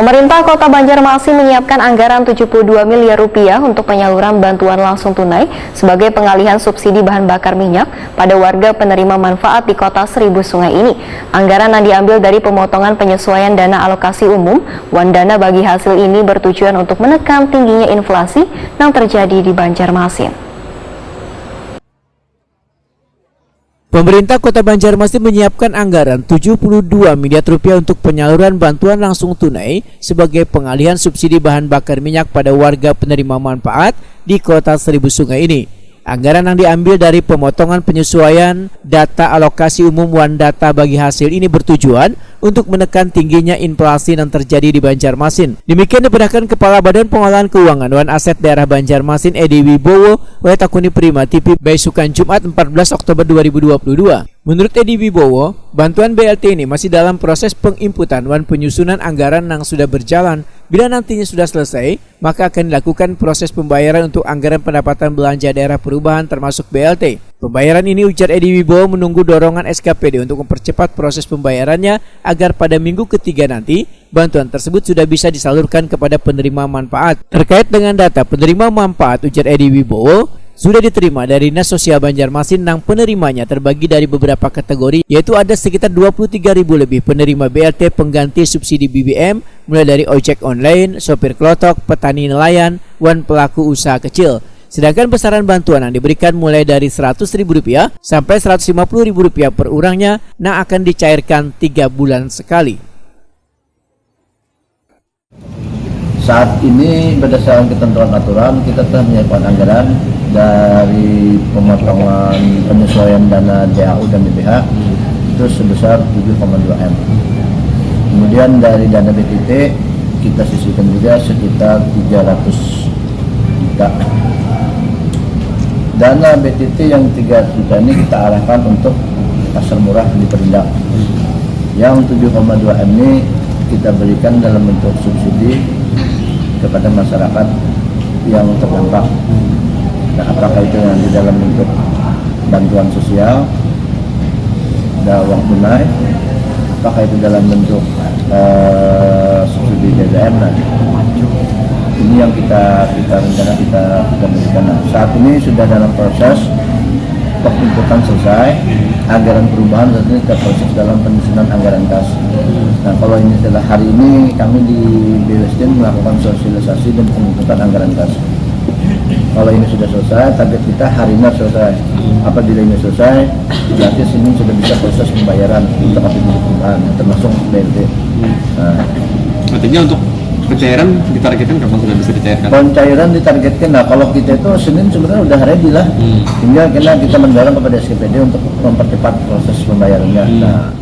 Pemerintah Kota Banjarmasin menyiapkan anggaran 72 miliar rupiah untuk penyaluran bantuan langsung tunai sebagai pengalihan subsidi bahan bakar minyak pada warga penerima manfaat di Kota Seribu Sungai ini. Anggaran yang diambil dari pemotongan penyesuaian dana alokasi umum, Wandana bagi hasil ini bertujuan untuk menekan tingginya inflasi yang terjadi di Banjarmasin. Pemerintah Kota Banjarmasin menyiapkan anggaran 72 miliar rupiah untuk penyaluran bantuan langsung tunai sebagai pengalihan subsidi bahan bakar minyak pada warga penerima manfaat di Kota Seribu Sungai ini. Anggaran yang diambil dari pemotongan penyesuaian data alokasi umum Wandana bagi hasil ini bertujuan untuk menekan tingginya inflasi yang terjadi di Banjarmasin. Demikian dibenarkan Kepala Badan Pengelolaan Keuangan dan Aset Daerah Banjarmasin Edi Wibowo oleh Takuni Prima TV Baisukan Jumat 14 Oktober 2022. Menurut Edi Wibowo, bantuan BLT ini masih dalam proses penginputan dan penyusunan anggaran yang sudah berjalan. Bila nantinya sudah selesai, maka akan dilakukan proses pembayaran untuk anggaran pendapatan belanja daerah perubahan termasuk BLT. Pembayaran ini, ujar Edi Wibowo, menunggu dorongan SKPD untuk mempercepat proses pembayarannya agar pada minggu ketiga nanti bantuan tersebut sudah bisa disalurkan kepada penerima manfaat. Terkait dengan data penerima manfaat, ujar Edi Wibowo, sudah diterima dari Dinas Sosial Banjarmasin yang penerimanya terbagi dari beberapa kategori, yaitu ada sekitar 23.000 lebih penerima BLT pengganti subsidi BBM, mulai dari ojek online, sopir klotok, petani nelayan, dan pelaku usaha kecil. Sedangkan besaran bantuan yang diberikan mulai dari Rp100.000 sampai Rp150.000 per orangnya yang akan dicairkan 3 bulan sekali. Saat ini berdasarkan ketentuan aturan kita telah menyiapkan anggaran dari pemotongan penyesuaian dana DAU dan DBH itu sebesar 7,2 M. Kemudian dari dana BTT kita sisihkan juga sekitar 300 juta. Dana BTT yang 300 juta ini kita arahkan untuk pasar murah di Perindak. Yang 7,2 M ini kita berikan dalam bentuk subsidi kepada masyarakat yang terdampak. Nah, apakah itu yang di dalam bentuk bantuan sosial, ada uang tunai, apakah itu dalam bentuk subsidi BBM. Nah, ini yang kita rencana kita berikan. Nah, saat ini sudah dalam proses penginputan selesai, anggaran perubahan saat ini terproses dalam penyusunan anggaran kas. Nah, kalau ini setelah hari ini kami di BWSDM melakukan sosialisasi dan penginputan anggaran kas. Kalau ini sudah selesai, target kita hari ini selesai. Apabila ini selesai, berarti sini sudah bisa proses pembayaran untuk APBD perubahan, termasuk BLT. Nah, artinya untuk pencairan ditargetkan kapan sudah bisa dicairkan? Pencairan ditargetkan, nah kalau kita itu Senin sebenarnya udah ready lah. Tinggal kita mendorong kepada SKPD untuk mempercepat proses pembayarannya. Nah,